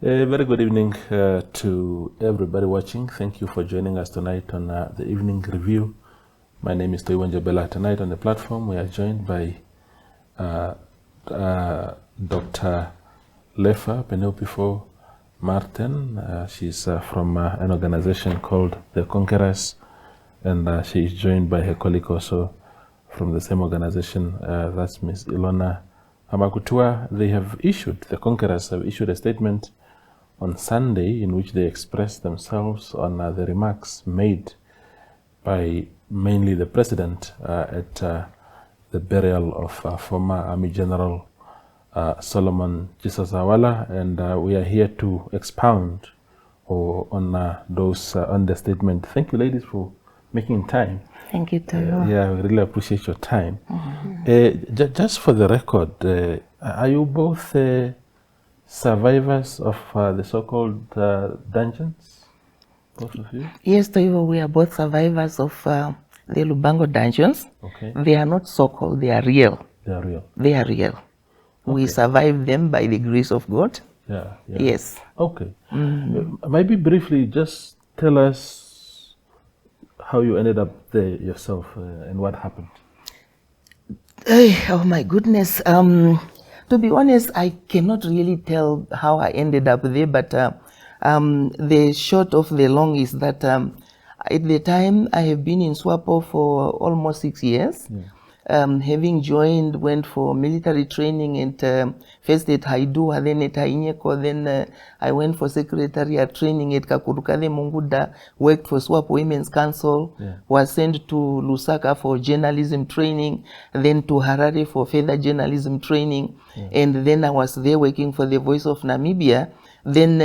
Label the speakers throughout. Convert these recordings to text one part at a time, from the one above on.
Speaker 1: A very good evening to everybody watching. Thank you for joining us tonight on the evening review. My name is Toiwan Jabela. Tonight on the platform we are joined by Dr. Leefa Penehupifo Martin. She's from an organization called The Conquerors, and she is joined by her colleague also from the same organization, that's Ms. Ilona Amakutuwa. The Conquerors have issued a statement on Sunday in which they expressed themselves on the remarks made by mainly the President at the burial of former Army General Solomon Jesus Hawala, and we are here to expound on the statement. Thank you, ladies, for making time.
Speaker 2: Thank you, Toyo.
Speaker 1: Yeah, we really appreciate your time. Just for the record, are you both survivors of the so-called dungeons? Both of you?
Speaker 2: Yes, Toyo, we are both survivors of the Lubango dungeons.
Speaker 1: Okay.
Speaker 2: They are not so-called, they are real.
Speaker 1: They are real.
Speaker 2: They are real. Okay. We survived them by the grace of God.
Speaker 1: Yeah.
Speaker 2: Yes.
Speaker 1: Okay. Maybe briefly, just tell us how you ended up there yourself and what happened.
Speaker 2: Oh my goodness. To be honest, I cannot really tell how I ended up there, but the short of the long is that at the time I have been in SWAPO for almost 6 years. Yeah. Having went for military training at first at Haidua, then at Hainyeko, then I went for secretariat training at Kakurukale Munguda, worked for SWAPO Women's Council, was sent to Lusaka for journalism training, then to Harare for further journalism training, and then I was there working for the Voice of Namibia. Then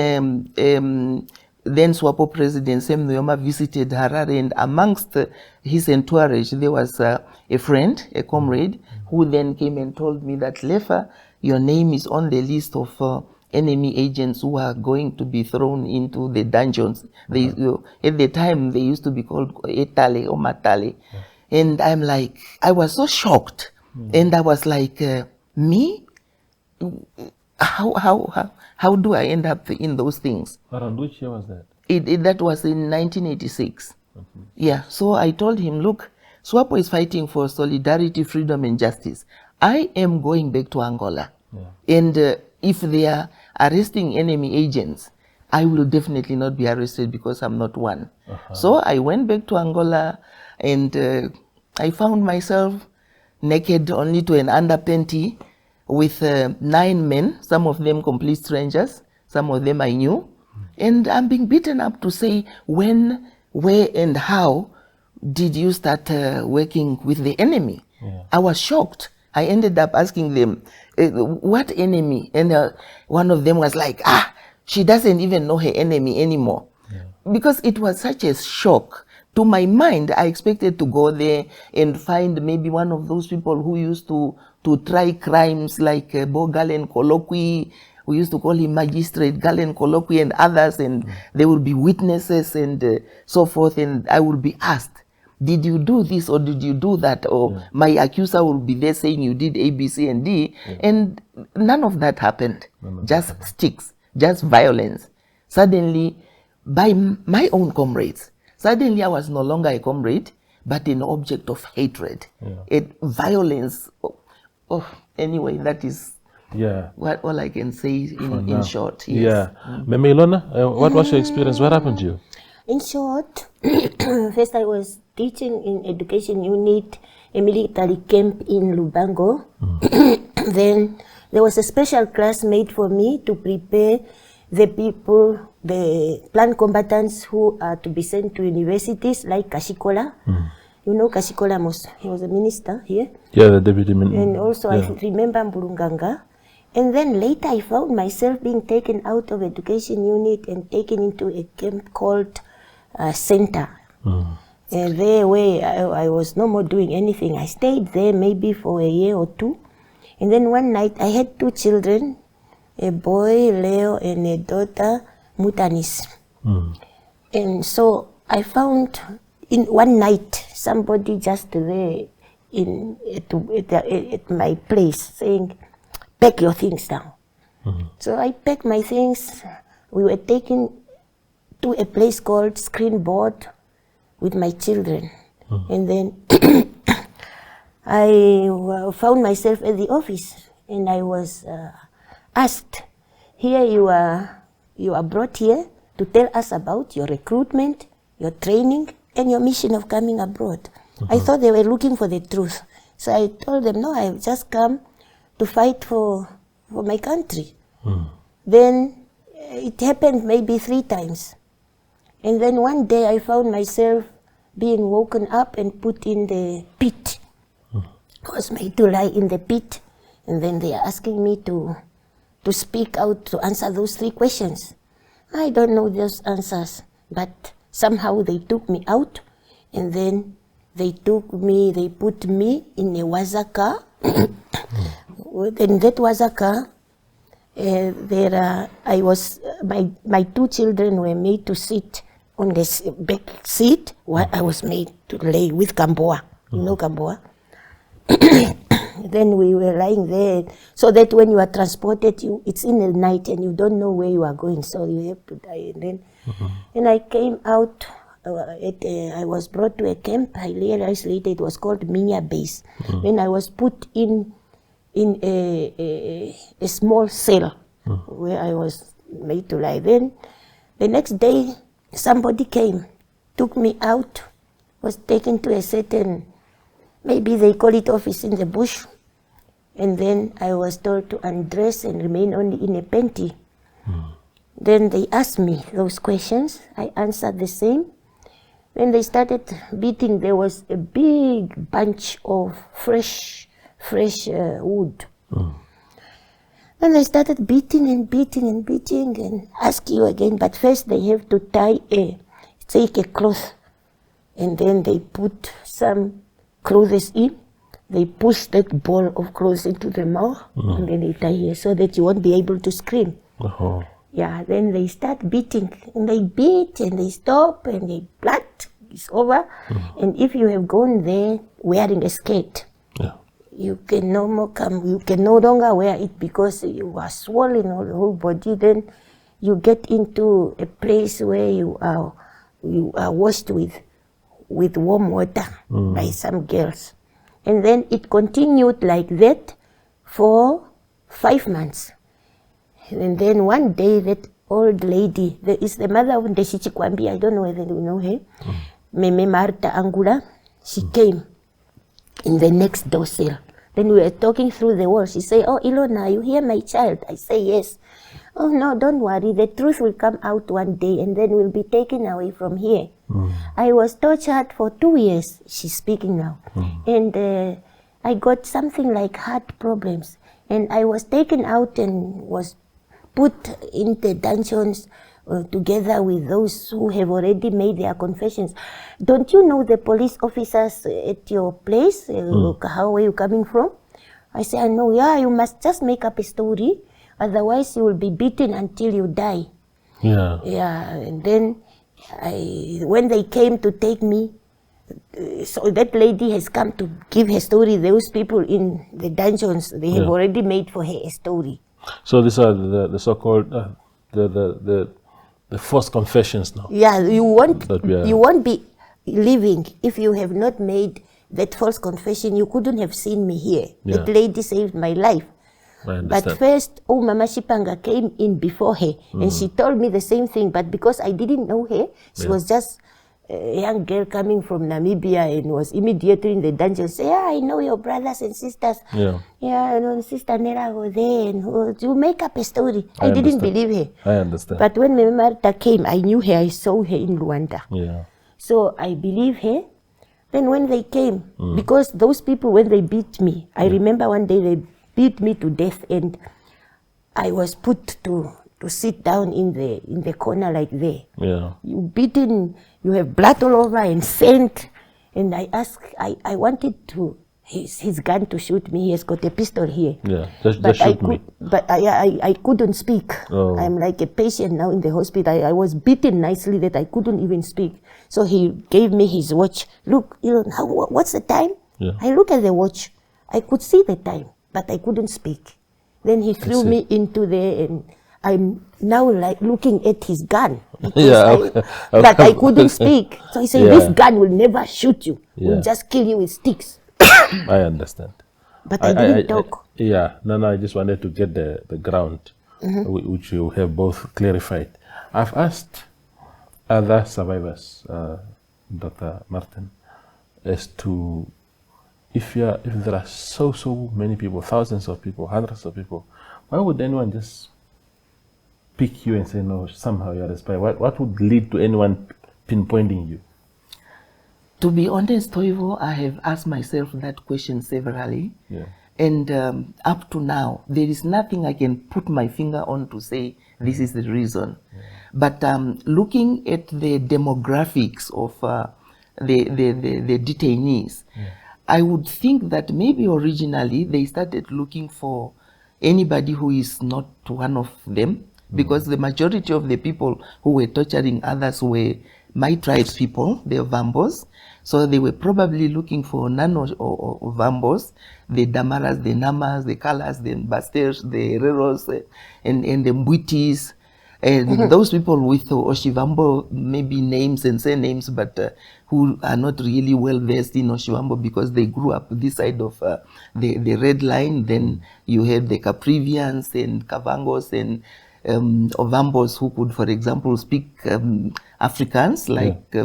Speaker 2: SWAPO President Sam Nujoma visited Harare, and amongst his entourage there was a friend, a comrade, who then came and told me that, Leefa, your name is on the list of enemy agents who are going to be thrown into the dungeons. They, at the time, they used to be called Etale or Matale. And I'm like, I was so shocked. And I was like, me? How do I end up in those things?
Speaker 1: Around which year was that?
Speaker 2: That was in 1986. Yeah, so I told him, look, SWAPO is fighting for solidarity, freedom, and justice. I am going back to Angola. And if they are arresting enemy agents, I will definitely not be arrested because I'm not one. So I went back to Angola, and I found myself naked only to an underpanty with 9 men, some of them complete strangers, some of them I knew. And I'm being beaten up to say, when, where, and how did you start working with the enemy? I was shocked. I ended up asking them, what enemy? And one of them was like, she doesn't even know her enemy anymore. Because it was such a shock. To my mind, I expected to go there and find maybe one of those people who used to try crimes like Bo Galen Kolokwi. We used to call him Magistrate Galen Kolokwi and others, and there will be witnesses and so forth, and I will be asked, did you do this or did you do that? Or my accuser will be there saying you did A, B, C, and D. And none of that happened. Just sticks, just violence. Suddenly, by my own comrades, suddenly I was no longer a comrade, but an object of hatred. Violence. Anyway, that is what all I can say in short. Yes.
Speaker 1: Meme Ilona, what was your experience? What happened to you?
Speaker 3: In short, first I was teaching in education unit, a military camp in Lubango. Then there was a special class made for me to prepare the people, the planned combatants who are to be sent to universities like Kashikola. You know Kashikola, he was a minister here.
Speaker 1: Yeah, the deputy minister.
Speaker 3: And also I remember Mbulunganga. And then later I found myself being taken out of education unit and taken into a camp called Center. And there where I was no more doing anything. I stayed there maybe for a year or two. And then one night I had 2 children, a boy, Leo, and a daughter, Mutanis. And so I found in one night somebody just there at my place saying, pack your things down. So I packed my things, we were taken to a place called Screen Board with my children. And then I found myself at the office, and I was asked, here you are brought here to tell us about your recruitment, your training, and your mission of coming abroad. I thought they were looking for the truth. So I told them, no, I've just come to fight for my country. Then it happened maybe 3 times. And then one day I found myself being woken up and put in the pit. I was made to lie in the pit. And then they are asking me to speak out, to answer those 3 questions. I don't know those answers, but somehow they took me out, and then they put me in a Waza car. In that Waza car, my 2 children were made to sit on the back seat, while I was made to lay with Gamboa. You know Gamboa? Then we were lying there, so that when you are transported, it's in the night and you don't know where you are going, so you have to die. And then, and I came out. I was brought to a camp. I realized later it was called Minya Base. Then I was put in a small cell where I was made to lie. Then the next day, somebody came, took me out, was taken to a certain, maybe they call it office in the bush. And then I was told to undress and remain only in a panty. Then they asked me those questions. I answered the same. When they started beating, there was a big bunch of fresh wood. And they started beating and ask you again. But first they have to take a cloth, and then they put some clothes in. They push that ball of clothes into the mouth, and then they tie here so that you won't be able to scream. Yeah, then they start beating, and they beat, and they stop, and they blood is over. And if you have gone there wearing a skirt, you can no more come. You can no longer wear it because you are swollen all the whole body. Then you get into a place where you are washed with warm water by some girls. And then it continued like that for 5 months. And then one day, that old lady, that is the mother of Ndeshi Chikwambi, I don't know whether you know her, Meme Marta Angula, she came in the next door cell. Then we were talking through the wall. She said, oh, Ilona, you hear my child? I say, yes. Oh, no, don't worry. The truth will come out one day, and then we'll be taken away from here. I was tortured for 2 years. She's speaking now. And I got something like heart problems. And I was taken out and was put in the dungeons together with those who have already made their confessions. Don't you know the police officers at your place? How are you coming from? I say, I know. Yeah, you must just make up a story. Otherwise, you will be beaten until you die. Yeah. And then when they came to take me, so that lady has come to give her story. Those people in the dungeons, they have already made for her a story.
Speaker 1: So these are the so-called the false confessions now.
Speaker 3: Yeah, you won't be living if you have not made that false confession. You couldn't have seen me here. That lady saved my life. But first, Mama Shipanga came in before her, and she told me the same thing. But because I didn't know her, she was just a young girl coming from Namibia and was immediately in the dungeon. Say, yeah, I know your brothers and sisters. Yeah, I know Sister Nera was there, and you make up a story. I didn't believe her.
Speaker 1: I understand.
Speaker 3: But when Mama Marta came, I knew her. I saw her in Rwanda. So I believe her. Then when they came, because those people, when they beat me, I remember one day they beat me to death, and I was put to sit down in the corner like there. You beaten, you have blood all over and scent. And I asked, I wanted his gun to shoot me. He has got a pistol here.
Speaker 1: Just shoot me.
Speaker 3: But I couldn't speak. I'm like a patient now in the hospital. I was beaten nicely that I couldn't even speak. So he gave me his watch. Look, what's the time? I look at the watch. I could see the time, but I couldn't speak. Then he threw me into there, and I'm now like looking at his gun because
Speaker 1: Yeah,
Speaker 3: that I couldn't speak. So he said,
Speaker 1: Yeah.
Speaker 3: this gun will never shoot you.
Speaker 1: Yeah.
Speaker 3: We'll just kill you with sticks.
Speaker 1: I understand.
Speaker 3: But I didn't talk.
Speaker 1: Yeah, no, I just wanted to get the ground, which you have both clarified. I've asked other survivors, Dr. Martin, as to if there are so many people, thousands of people, hundreds of people, why would anyone just pick you and say, no, somehow you're a spy? What would lead to anyone pinpointing you?
Speaker 2: To be honest, Toivo, I have asked myself that question severally.
Speaker 1: Yeah.
Speaker 2: And up to now, there is nothing I can put my finger on to say this is the reason. Yeah. But looking at the demographics of the detainees, I would think that maybe originally they started looking for anybody who is not one of them, because the majority of the people who were torturing others were my tribe's people, the Vambos. So they were probably looking for none of Vambos, the Damaras, the Namas, the Kalas, the Basters, the Hereros, and the Mbuitis, and those people with Oshivambo maybe names and surnames, but who are not really well versed in Oshivambo because they grew up this side of the red line. Then you had the Caprivians and Kavangos and Ovambos who could, for example, speak Afrikaans, like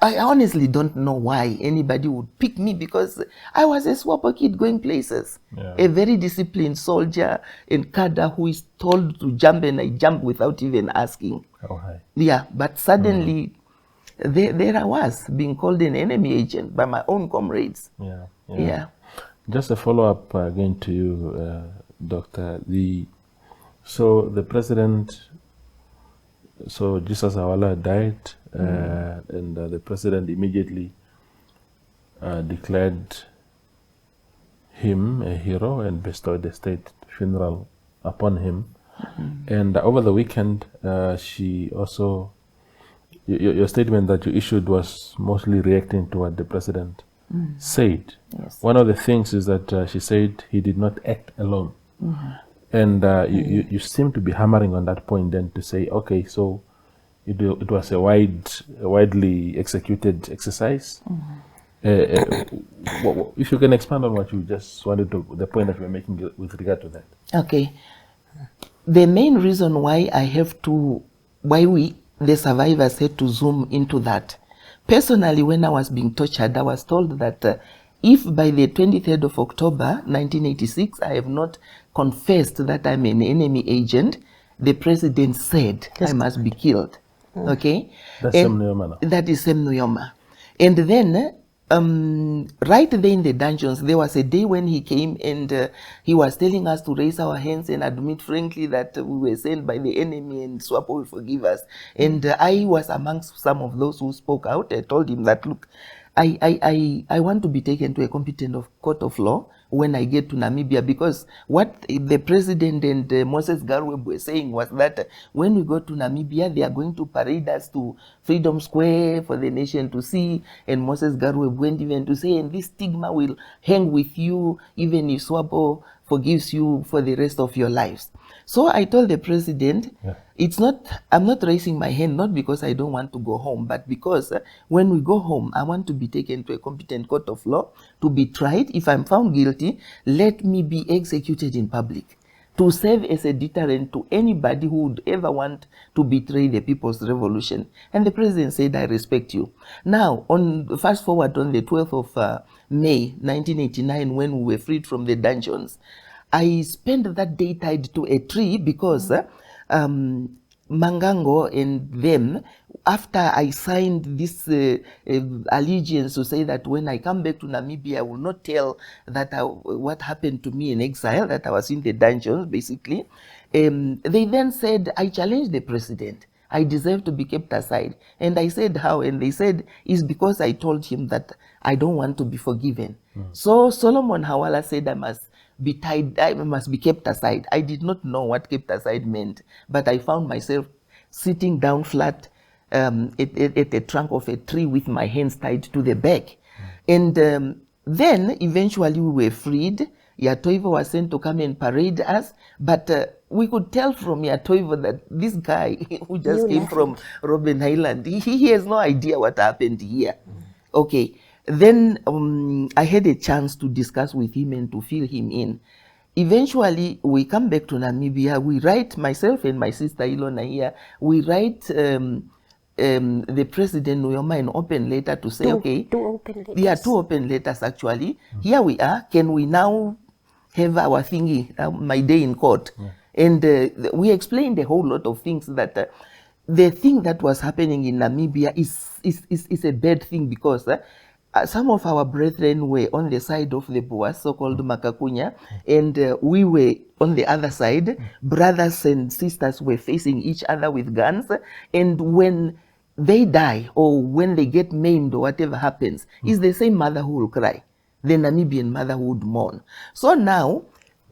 Speaker 2: I honestly don't know why anybody would pick me, because I was a swapper kid going places, a very disciplined soldier in Kada who is told to jump, and I jump without even asking.
Speaker 1: Oh, hi.
Speaker 2: Yeah, but suddenly there I was being called an enemy agent by my own comrades. Yeah.
Speaker 1: Just a follow-up again to you, Doctor. So the president, Jesus Hawala died, and the president immediately declared him a hero and bestowed a state funeral upon him. And over the weekend, she also, your statement that you issued was mostly reacting to what the president said.
Speaker 2: Yes.
Speaker 1: One of the things is that she said he did not act alone. And you seem to be hammering on that point then to say, okay, so it was a widely executed exercise. If you can expand on what you just wanted to, the point that we're making with regard to that.
Speaker 2: Okay. The main reason why the survivors had to zoom into that. Personally, when I was being tortured, I was told that if by the 23rd of October, 1986, I have not confessed that I'm an enemy agent, the president said I must be killed. Okay?
Speaker 1: That's Semnuyoma.
Speaker 2: That is Semnuyoma. And then, right there in the dungeons, there was a day when he came and he was telling us to raise our hands and admit frankly that we were sent by the enemy and SWAPO will forgive us. And I was amongst some of those who spoke out. I told him that, look, I want to be taken to a competent court of law when I get to Namibia, because what the president and Moses Garweb were saying was that when we go to Namibia, they are going to parade us to Freedom Square for the nation to see, and Moses Garweb went even to say, and this stigma will hang with you even if SWAPO forgives you for the rest of your lives. So I told the president, I'm not raising my hand, not because I don't want to go home, but because when we go home, I want to be taken to a competent court of law to be tried. If I'm found guilty, let me be executed in public to serve as a deterrent to anybody who would ever want to betray the people's revolution. And the president said, I respect you. Now, fast forward on the 12th of May, 1989, when we were freed from the dungeons, I spent that day tied to a tree because Mangango and them, after I signed this allegiance to say that when I come back to Namibia, I will not tell that what happened to me in exile, that I was in the dungeons, basically. They then said, I challenged the president. I deserve to be kept aside. And I said, how? And they said, it's because I told him that I don't want to be forgiven. So Solomon Hawala said I must be tied, I must be kept aside. I did not know what kept aside meant, but I found myself sitting down flat at the trunk of a tree with my hands tied to the back. And then eventually we were freed. Yatoivo was sent to come and parade us, but we could tell from Yatoivo that this guy who just
Speaker 3: Knew
Speaker 2: came
Speaker 3: nothing.
Speaker 2: from Robben Island, he has no idea what happened here. Okay, then I had a chance to discuss with him and to fill him in. Eventually, we come back to Namibia. We write, myself and my sister Ilona here, we write the President Nuyoma an open letter to say,
Speaker 3: Two
Speaker 2: okay,
Speaker 3: open letters.
Speaker 2: yeah, 2 open letters actually. Here we are. Can we now have our thingy, my day in court? And we explained a whole lot of things that the thing that was happening in Namibia is a bad thing because some of our brethren were on the side of the Boas, so-called Makakunya, and we were on the other side. Brothers and sisters were facing each other with guns, and when they die or when they get maimed or whatever happens, it's the same mother who will cry. The Namibian mother would mourn. So now,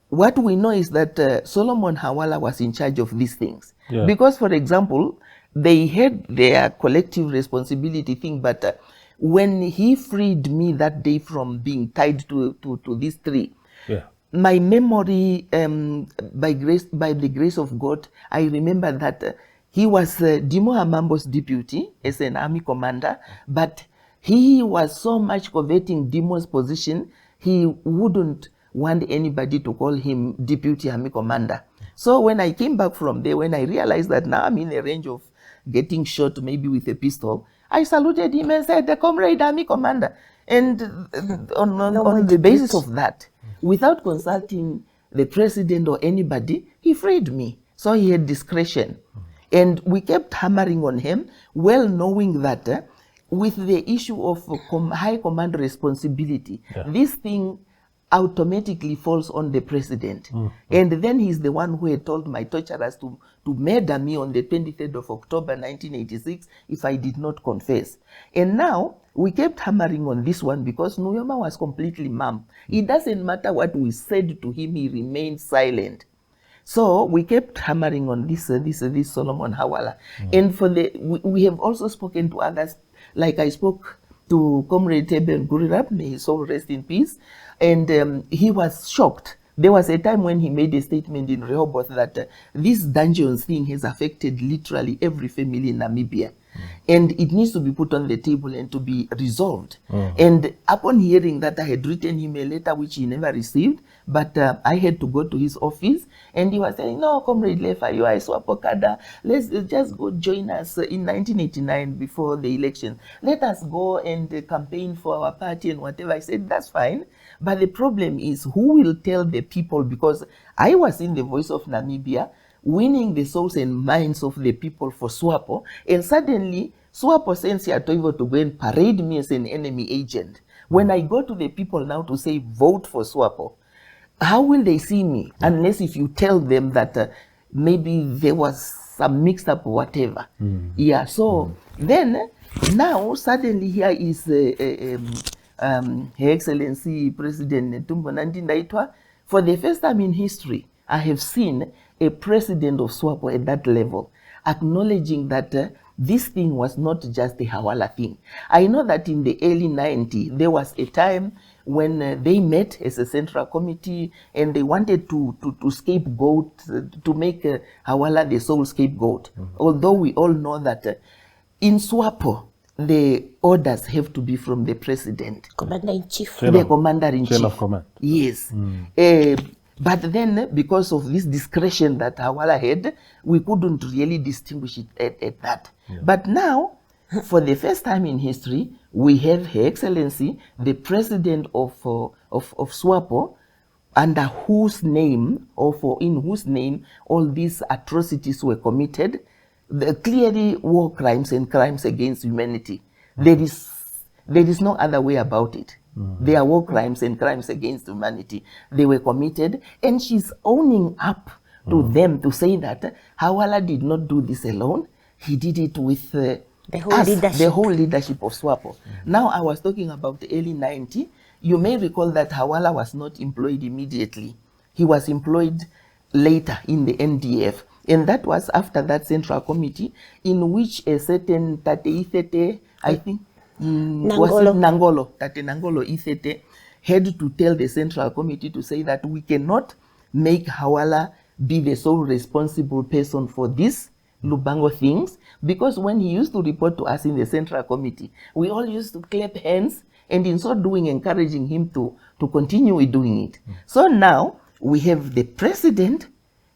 Speaker 2: what we know is that Solomon Hawala was in charge of these things.
Speaker 1: Yeah.
Speaker 2: Because, for example, they had their collective responsibility thing, but when he freed me that day from being tied to this tree,
Speaker 1: Yeah.
Speaker 2: my memory, by the grace of God, I remember that he was Dimo Amambo's deputy as an army commander, but he was so much coveting Dimo's position, he wouldn't want anybody to call him deputy army commander. So when I came back from there, when I realized that now I'm in a range of getting shot maybe with a pistol, I saluted him and said, the comrade army commander. And on the basis of that, without consulting the president or anybody, he freed me. So he had discretion. And we kept hammering on him, well knowing that with the issue of high command responsibility, this thing automatically falls on the president. And then he's the one who had told my torturers to murder me on the 23rd of October 1986 if I did not confess. And now we kept hammering on this one because Nuyoma was completely mum. It doesn't matter what we said to him, he remained silent. So we kept hammering on this Solomon Hawala. And for we have also spoken to others, like I spoke to Comrade Tebel Gurirab, may his soul rest in peace, and he was shocked. There was a time when he made a statement in Rehoboth that this dungeons thing has affected literally every family in Namibia. And it needs to be put on the table and to be resolved. And upon hearing that, I had written him a letter which he never received, but I had to go to his office, and he was saying, no, Comrade Leefa, you are a Swapokada, let's just go join us in 1989 before the election. Let us go and campaign for our party and whatever. I said, that's fine. But the problem is, who will tell the people? Because I was in the Voice of Namibia, winning the souls and minds of the people for SWAPO, and suddenly SWAPO sends Yatoivo to go and parade me as an enemy agent. When I go to the people now to say vote for SWAPO, how will they see me unless if you tell them that maybe there was some mixed up or whatever? Yeah, so then now suddenly here is Her Excellency President Netumbo Nandi-Ndaitwah. For the first time in history, I have seen a president of SWAPO at that level acknowledging that this thing was not just a Hawala thing. I know that in the early 90s, there was a time when they met as a central committee and they wanted to scapegoat, to make Hawala the sole scapegoat. Although we all know that in SWAPO, the orders have to be from the president.
Speaker 3: Commander-in-Chief.
Speaker 2: The commander-in-chief.
Speaker 1: Chain of command.
Speaker 2: Yes. But then, because of this discretion that Hawala had, we couldn't really distinguish it at that. But now, for the first time in history, we have Her Excellency, the president of SWAPO, under whose name, or in whose name, all these atrocities were committed. Clearly, war crimes and crimes against humanity. There is no other way about it. They are war crimes and crimes against humanity. They were committed, and she's owning up to them to say that Hawala did not do this alone. He did it with the whole leadership of SWAPO. Now, I was talking about the early 90s. You may recall that Hawala was not employed immediately. He was employed later in the NDF. And that was after that central committee in which a certain Tate Ithete, I think, Tate Nangolo Ithete had to tell the central committee to say that we cannot make Hawala be the sole responsible person for this Lubango things, because when he used to report to us in the Central Committee, we all used to clap hands, and in so doing, encouraging him to continue with doing it. So now we have the president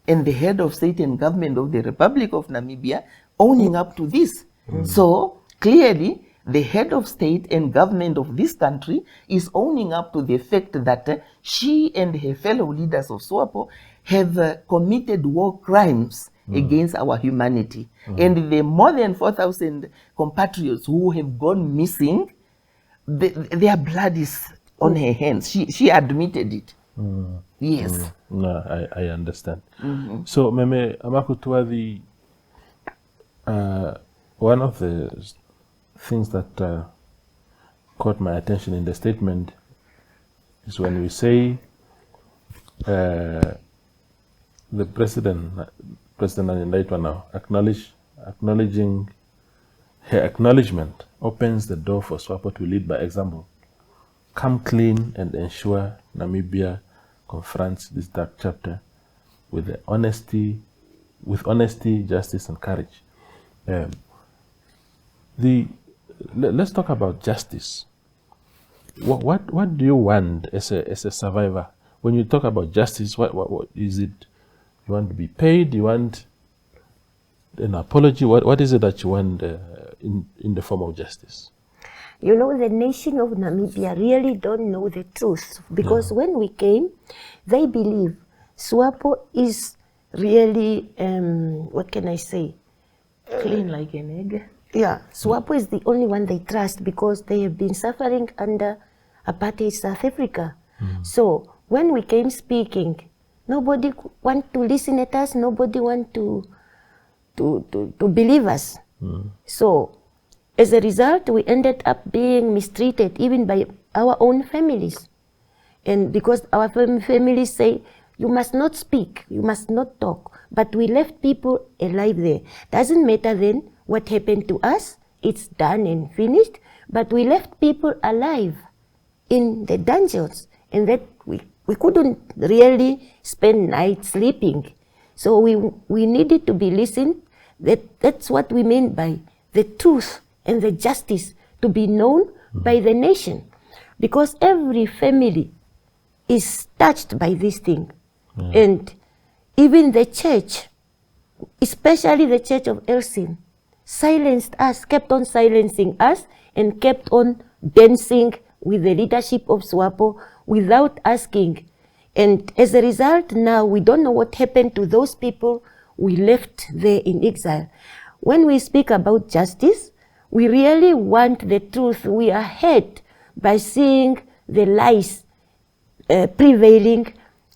Speaker 2: and the head of state and government of the Republic of Namibia owning up to this. So clearly, the head of state and government of this country is owning up to the fact that she and her fellow leaders of SWAPO have committed war crimes against our humanity. And the more than 4,000 compatriots who have gone missing, their blood is on her hands. She admitted it. Yes.
Speaker 1: No, I understand. So, Meme Amakutuwa, one of the things that caught my attention in the statement is when we say the President Nandi-Ndaitwah now acknowledging her acknowledgement opens the door for SWAPO to lead by example. Come clean and ensure Namibia confronts this dark chapter with honesty, justice, and courage. Let's talk about justice. What do you want as a survivor? When you talk about justice, what is it? You want to be paid? You want an apology? What is it that you want in the form of justice?
Speaker 3: You know, the nation of Namibia really don't know the truth, because when we came, they believe SWAPO is really, what can I say?
Speaker 2: Clean like an egg.
Speaker 3: Yeah, SWAPO is the only one they trust because they have been suffering under apartheid South Africa. So when we came speaking, nobody want to listen at us, nobody want to believe us. So as a result, we ended up being mistreated even by our own families. And because our families say, you must not speak, you must not talk. But we left people alive there. Doesn't matter then what happened to us, it's done and finished. But we left people alive in the dungeons. And that we couldn't really spend nights sleeping. So we needed to be listened. That's what we mean by the truth and the justice to be known by the nation. Because every family is touched by this thing. And even the church, especially the church of Elsin, silenced us, kept on silencing us, and kept on dancing with the leadership of SWAPO without asking. And as a result, now we don't know what happened to those people we left there in exile. When we speak about justice, we really want the truth. We are hurt by seeing the lies prevailing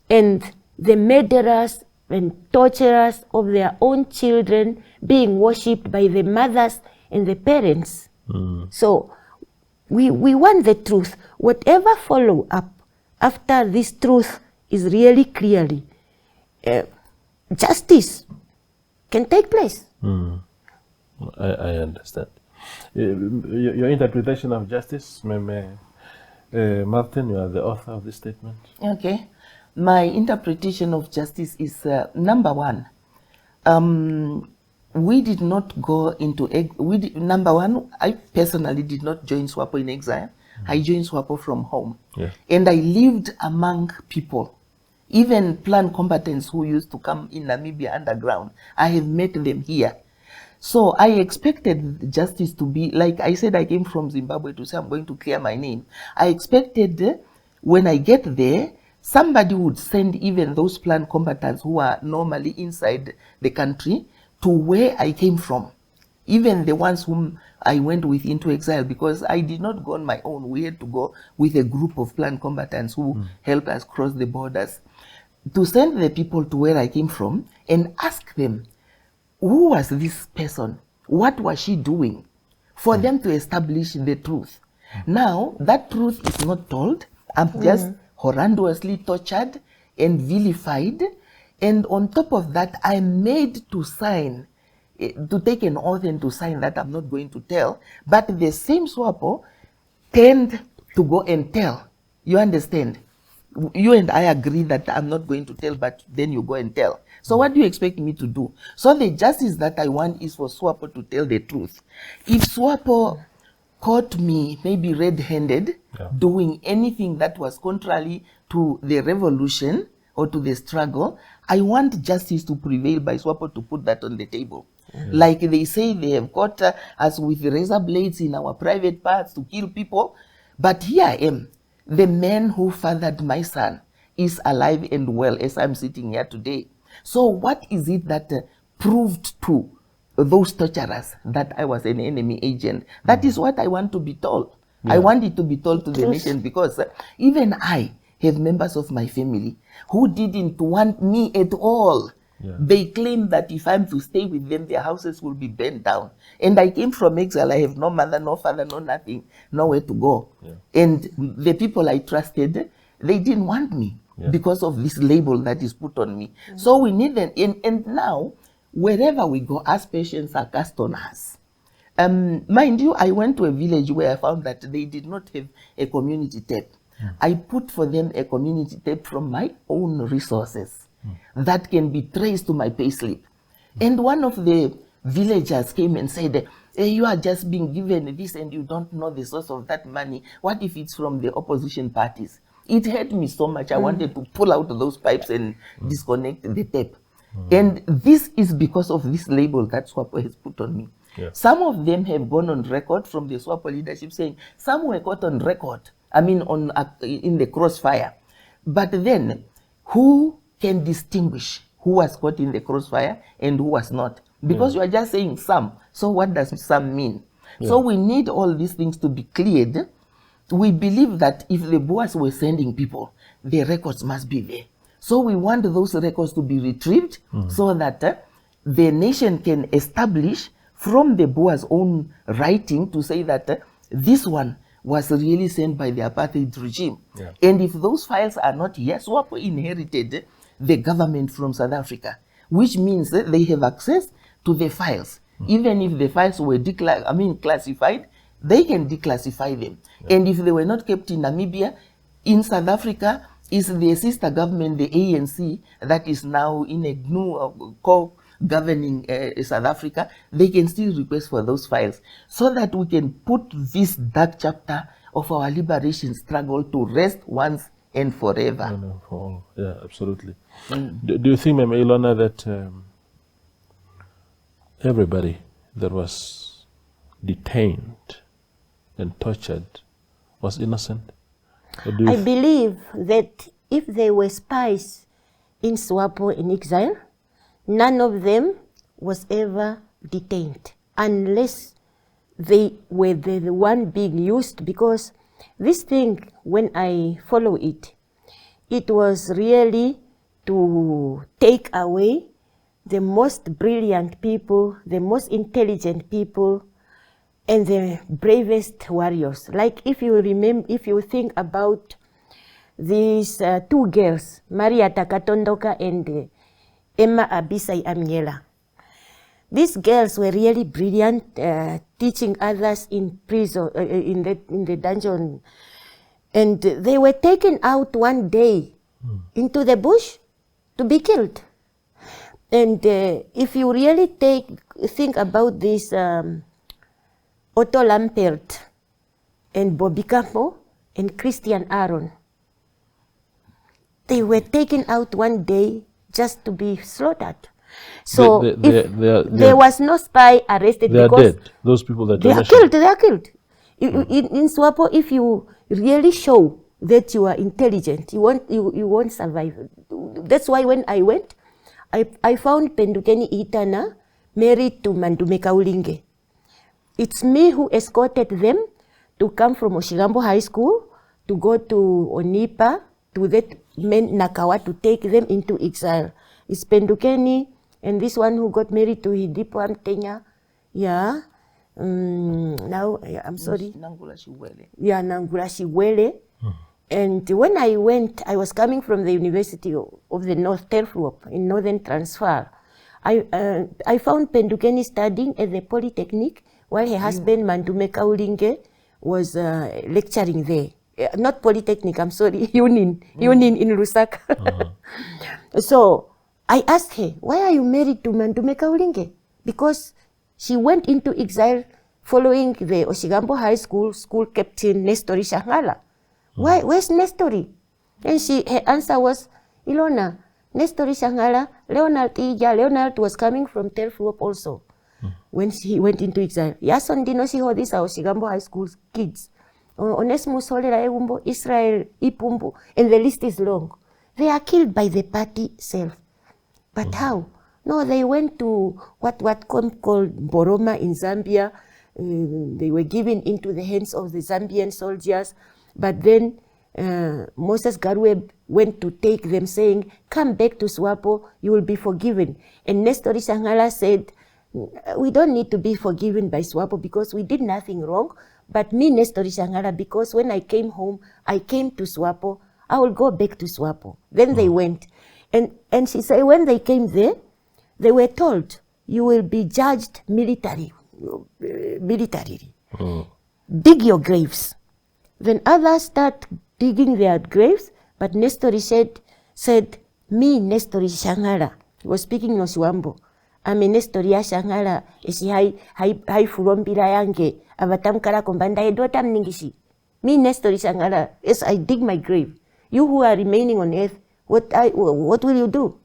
Speaker 3: and the murderers and torturers of their own children being worshipped by the mothers and the parents. So we want the truth. Whatever follow up after this truth is really clearly, justice can take place.
Speaker 1: I understand. Your interpretation of justice, Martin, you are the author of this statement.
Speaker 2: Okay. My interpretation of justice is, number one, we did not go into, number one, I personally did not join SWAPO in exile. I joined SWAPO from home. And I lived among people, even planned combatants who used to come in Namibia underground. I have met them here. So I expected justice to be, like I said, I came from Zimbabwe to say I'm going to clear my name. I expected when I get there, somebody would send even those planned combatants who are normally inside the country to where I came from. Even the ones whom I went with into exile, because I did not go on my own. We had to go with a group of planned combatants who helped us cross the borders. To send the people to where I came from and ask them, who was this person? What was she doing? For them to establish the truth. Now, that truth is not told. I'm just horrendously tortured and vilified. And on top of that, I'm made to sign, to take an oath and to sign that I'm not going to tell. But the same SWAPO tend to go and tell. You understand? you and I agree that I'm not going to tell, but then you go and tell. So what do you expect me to do? So the justice that I want is for SWAPO to tell the truth. If SWAPO caught me maybe red-handed doing anything that was contrary to the revolution or to the struggle, I want justice to prevail by SWAPO to put that on the table. Like they say, they have caught us with razor blades in our private parts to kill people. But here I am. The man who fathered my son is alive and well as I'm sitting here today. So what is it that proved to those torturers that I was an enemy agent? That is what I want to be told. I want it to be told to the nation, because even I have members of my family who didn't want me at all. They claim that if I'm to stay with them, their houses will be burned down. And I came from exile. I have no mother, no father, no nothing, nowhere to go. And the people I trusted, they didn't want me because of this label that is put on me. So we need them. And now, wherever we go, as patients are cast on us. Mind you, I went to a village where I found that they did not have a community tape. I put for them a community tape from my own resources that can be traced to my payslip. And one of the villagers came and said, hey, you are just being given this and you don't know the source of that money. What if it's from the opposition parties? It hurt me so much. I wanted to pull out those pipes and disconnect the tape. And this is because of this label that SWAPO has put on me. Some of them have gone on record from the SWAPO leadership saying, some were caught on record, in the crossfire. But then, who can distinguish who was caught in the crossfire and who was not? Because you are just saying some. So what does some mean? So we need all these things to be cleared. We believe that if the Boers were sending people, the records must be there. So we want those records to be retrieved so that the nation can establish from the Boers' own writing to say that this one was really sent by the apartheid regime. And if those files are not here, SWAPO inherited the government from South Africa, which means that they have access to the files. Even if the files were classified, they can declassify them. And if they were not kept in Namibia, in South Africa, is the sister government, the ANC, that is now in a GNU co-governing South Africa. They can still request for those files so that we can put this dark chapter of our liberation struggle to rest once and forever.
Speaker 1: Yeah, absolutely. Do you think, Ma'am Ilona, that everybody that was detained and tortured was innocent?
Speaker 3: I believe that if they were spies in SWAPO in exile, none of them was ever detained unless they were the one being used, because this thing, when I follow it, it was really to take away the most brilliant people, the most intelligent people, and the bravest warriors. Like if you remember, if you think about these two girls, Maria Takatondoka and Emma Abisai Amiela. These girls were really brilliant, teaching others in prison, in the dungeon. And they were taken out one day into the bush to be killed. And if you really think about this, Otto Lampert and Bobby Campo and Christian Aaron, they were taken out one day just to be slaughtered. So there was no spy arrested.
Speaker 1: They are
Speaker 3: because
Speaker 1: dead. Those people that
Speaker 3: they are killed. They are killed. In SWAPO, if you really show that you are intelligent, you won't survive. That's why when I went, I found Pendukeni Itana married to Mandume Kaulinge. It's me who escorted them to come from Oshigambo High School to go to Onipa to that men Nakawa to take them into exile. It's Pendukeni and this one who got married to Hidipo Amtenya. Yeah. Now, I'm sorry.
Speaker 2: Nangula Shiwele.
Speaker 3: Yeah, Nangula Shiwele. And when I went, I was coming from the University of the North Telfruop in Northern Transvaal. I found Pendukeni studying at the Polytechnic while her husband Mandume Kaulinge was lecturing there. not Polytechnic, I'm sorry, Union in Lusaka. So I asked her, why are you married to Mandume Kaulinge? Because she went into exile following the Oshigambo High School captain Nestori Shangala. Where's Nestori? And her answer was, Ilona, Nestori Shangala, Leonard was coming from Telfluop also when he went into exile. Yason Dinoshiho, these are Oshigambo High School kids. Onesimus Holera Egumbo, Israel Ipumbu, and the list is long. They are killed by the party self. But how? No, they went to what called Boroma in Zambia. They were given into the hands of the Zambian soldiers. But then Moses Garwe went to take them, saying, come back to Swapo, you will be forgiven. And Nestori Shangala said, we don't need to be forgiven by Swapo because we did nothing wrong. But me, Nestori Shangala, because when I came home, I came to Swapo, I will go back to Swapo. Then they went. And she said, when they came there, they were told, you will be judged militarily. Dig your graves. Then others start digging their graves, but Nestori said, me, Nestori Shangala, he was speaking no Swambo. Ame Nestori Shangala, esi hai furombira yange, avatamkara kombanda edotam ningishi. Me, Nestori Shangala, yes, I dig my grave. You who are remaining on earth, what will you do?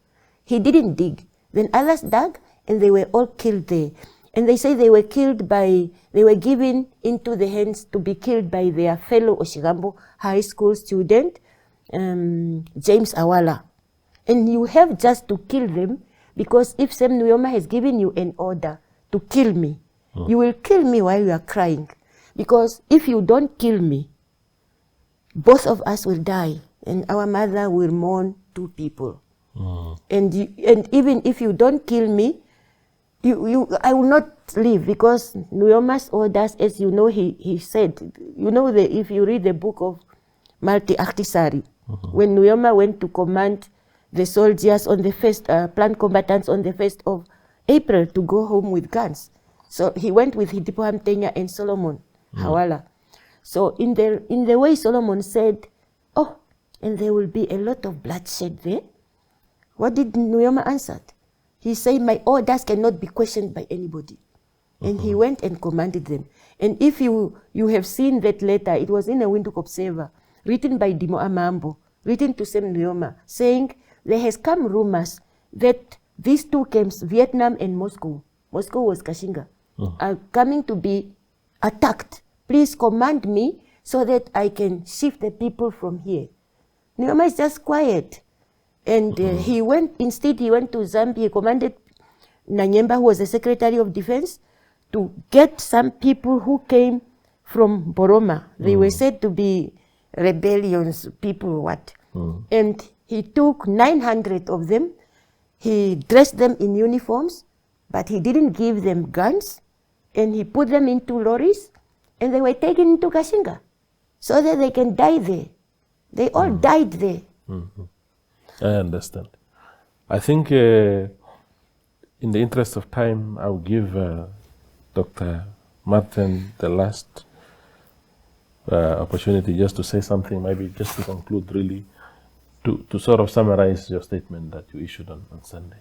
Speaker 3: He didn't dig. Then others dug, and they were all killed there. And they say they were given into the hands to be killed by their fellow Oshigambo High School student, James Hawala. And you have just to kill them, because if Sam Nujoma has given you an order to kill me, you will kill me while you are crying. Because if you don't kill me, both of us will die, and our mother will mourn two people. And even if you don't kill me, I will not leave, because Nuyoma's orders, as you know, he said, you know, if you read the book of Malti Akhtisari, when Nujoma went to command the soldiers on the first, plant combatants on the 1st of April to go home with guns. So he went with Hidipo Hamtenya and Solomon Hawala. So in the way Solomon said, oh, and there will be a lot of bloodshed there. What did Nujoma answer? He said, my orders cannot be questioned by anybody. And he went and commanded them. And if you have seen that letter, it was in a Windhoek Observer, written by Dimo Amambo, written to Sam Nujoma, saying, there has come rumors that these two camps, Vietnam and Moscow was Kashinga, are coming to be attacked. Please command me so that I can shift the people from here. Nujoma is just quiet. And he went to Zambia. He commanded Nanyemba, who was the Secretary of Defense, to get some people who came from Boroma. They were said to be rebellions, people, And he took 900 of them. He dressed them in uniforms, but he didn't give them guns. And he put them into lorries, and they were taken into Kashinga so that they can die there. They all died there.
Speaker 1: I understand. I think in the interest of time, I'll give Dr. Martin the last opportunity just to say something, maybe just to conclude, really, to sort of summarize your statement that you issued on Sunday.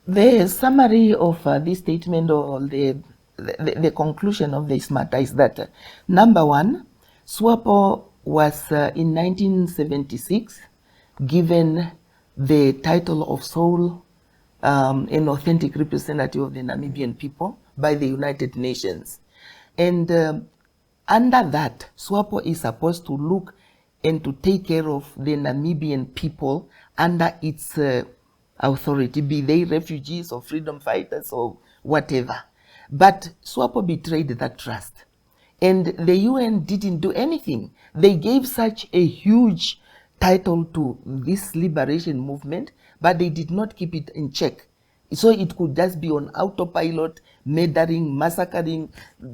Speaker 2: The summary of this statement, or the conclusion of this matter, is that number one, SWAPO was in 1976 given the title of sole and authentic representative of the Namibian people by the United Nations. And under that, SWAPO is supposed to look and to take care of the Namibian people under its authority, be they refugees or freedom fighters or whatever. But SWAPO betrayed that trust. And the UN didn't do anything. They gave such a huge title to this liberation movement, but they did not keep it in check. So it could just be on autopilot, murdering, massacring,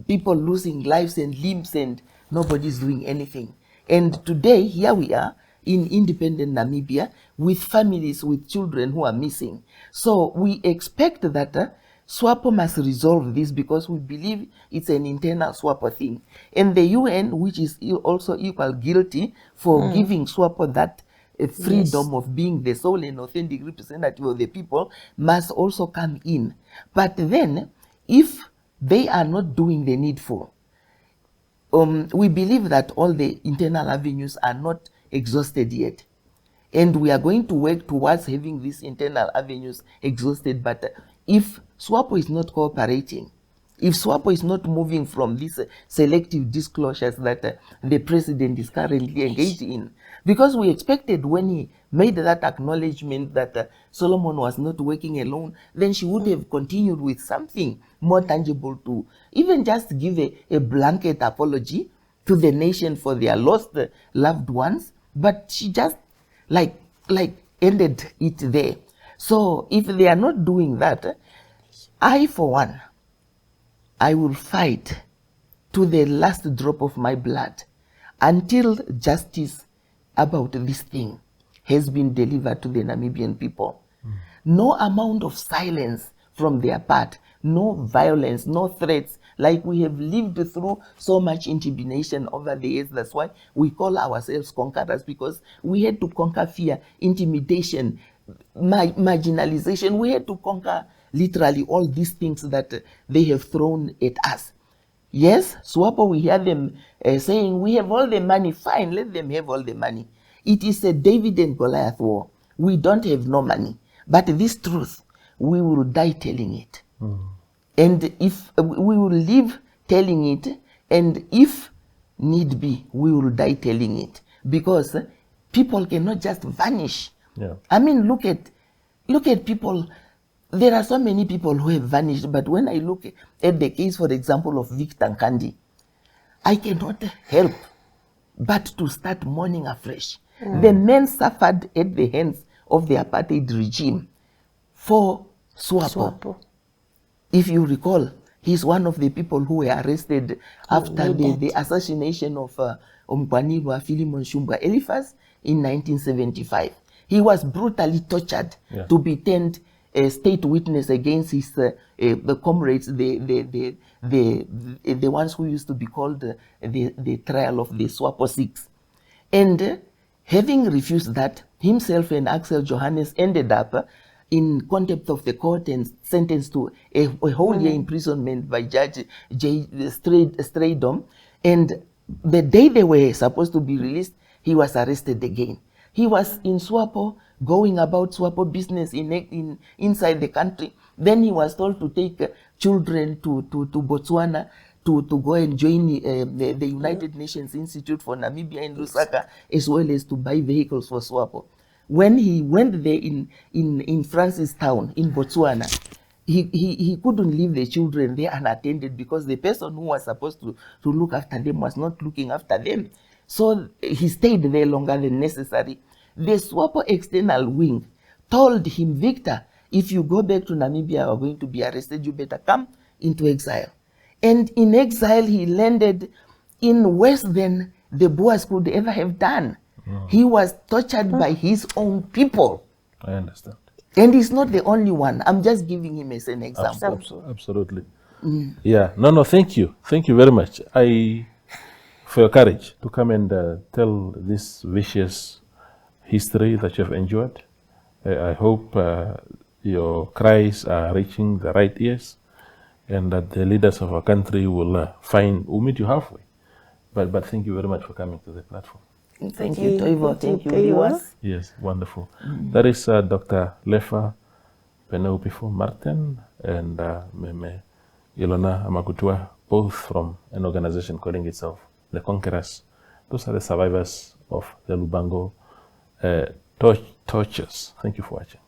Speaker 2: people losing lives and limbs, and nobody's doing anything. And today, here we are in independent Namibia with families with children who are missing. So we expect that SWAPO must resolve this because we believe it's an internal SWAPO thing. And the UN, which is also equal guilty for giving SWAPO that freedom of being the sole and authentic representative of the people, must also come in. But then, if they are not doing the needful, we believe that all the internal avenues are not exhausted yet. And we are going to work towards having these internal avenues exhausted. But if SWAPO is not cooperating, if SWAPO is not moving from these selective disclosures that the president is currently engaged in, because we expected when he made that acknowledgement that Solomon was not working alone, then she would have continued with something more tangible to even just give a blanket apology to the nation for their lost loved ones. But she just like ended it there. So if they are not doing that, I, for one, I will fight to the last drop of my blood until justice about this thing has been delivered to the Namibian people. No amount of silence from their part, no violence, no threats, like we have lived through so much intimidation over the years. That's why we call ourselves conquerors, because we had to conquer fear, intimidation, marginalization. We had to conquer literally all these things that they have thrown at us. Yes, SWAPO, we hear them saying, we have all the money. Fine, let them have all the money. It is a David and Goliath war. We don't have no money. But this truth, we will die telling it. And if we will live telling it, and if need be, we will die telling it. Because people cannot just vanish.
Speaker 1: Yeah.
Speaker 2: I mean, look at people. There are so many people who have vanished, but when I look at the case, for example, of Victor Nkandi, I cannot help but to start mourning afresh. The men suffered at the hands of the apartheid regime for SWAPO. If you recall, he's one of the people who were arrested after the assassination of Umkwanilwa Philemon Shumba Eliphas in 1975. He was brutally tortured to be turned a state witness against his the comrades, the ones who used to be called the trial of the SWAPO 6. And having refused that, himself and Axel Johannes ended up in contempt of the court and sentenced to a whole year imprisonment by Judge J. Straydom. And the day they were supposed to be released, he was arrested again. He was in SWAPO, going about SWAPO business inside the country. Then he was told to take children to Botswana to go and join the United Nations Institute for Namibia in Lusaka, as well as to buy vehicles for SWAPO. When he went there in Francistown in Botswana, he couldn't leave the children there unattended because the person who was supposed to look after them was not looking after them. So he stayed there longer than necessary. The SWAPO external wing told him, Victor, if you go back to Namibia, you're going to be arrested, you better come into exile. And in exile, he landed in worse than the Boers could ever have done. He was tortured by his own people.
Speaker 1: I understand.
Speaker 2: And he's not the only one. I'm just giving him as an example.
Speaker 1: Absolutely. Yeah. No, thank you. Thank you very much. For your courage to come and tell this vicious history that you have endured. I hope your cries are reaching the right ears, and that the leaders of our country will meet you halfway. But thank you very much for coming to the platform.
Speaker 2: Thank you, Toivo. Thank you, viewers.
Speaker 1: Yes, wonderful. That is Dr. Leefa Penehupifo Martin and Meme Ilona Amakutuwa, both from an organization calling itself The Conquerors. Those are the survivors of the Lubango tortures. Thank you for watching.